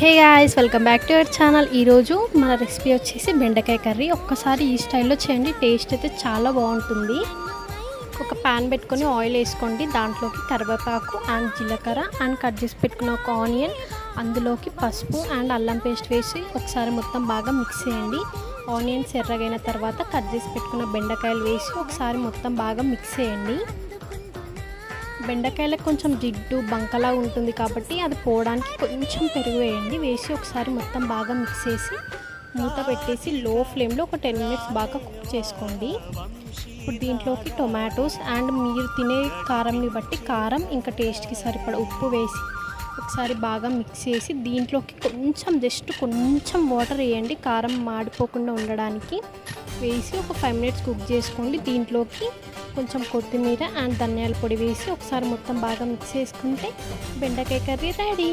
Hey guys, welcome back to our channel. ఈరోజు మన recipe వచ్చేసి బెండకాయ కర్రీ. ఒక్కసారి ఈ స్టైల్లో చేయండి, టేస్ట్ అయితే చాలా బాగుంటుంది. ఒక ప్యాన్ పెట్టుకొని ఆయిల్ వేసుకోండి. దాంట్లోకి కరివేపాకు అండ్ జీలకర్ర అండ్ కట్ చేసి పెట్టుకున్న ఒక ఆనియన్, అందులోకి పసుపు అండ్ అల్లం పేస్ట్ వేసి ఒకసారి మొత్తం బాగా మిక్స్ చేయండి. ఆనియన్స్ ఎర్రగైన తర్వాత కట్ చేసి పెట్టుకున్న బెండకాయలు వేసి ఒకసారి మొత్తం బాగా మిక్స్ చేయండి. బెండకాయలకు కొంచెం జిడ్డు బంకలా ఉంటుంది కాబట్టి అది పోవడానికి కొంచెం పెరుగు వేయండి. వేసి ఒకసారి మొత్తం బాగా మిక్స్ చేసి మూత పెట్టేసి లో ఫ్లేమ్లో ఒక 10 మినిట్స్ బాగా కుక్ చేసుకోండి. ఇప్పుడు దీంట్లోకి టొమాటోస్ అండ్ మీరు తినే కారంని బట్టి కారం, ఇంకా టేస్ట్కి సరిపడ ఉప్పు వేసి ఒకసారి బాగా మిక్స్ చేసి దీంట్లోకి కొంచెం వాటర్ వేయండి, కారం మాడిపోకుండా ఉండడానికి. వేసి ఒక 5 మినిట్స్ కుక్ చేసుకోండి. దీంట్లోకి కొంచెం కొత్తిమీర అండ్ ధనియాల పొడి వేసి ఒకసారి మొత్తం బాగా మిక్స్ చేసుకుంటే బెండకాయ కర్రీ రెడీ.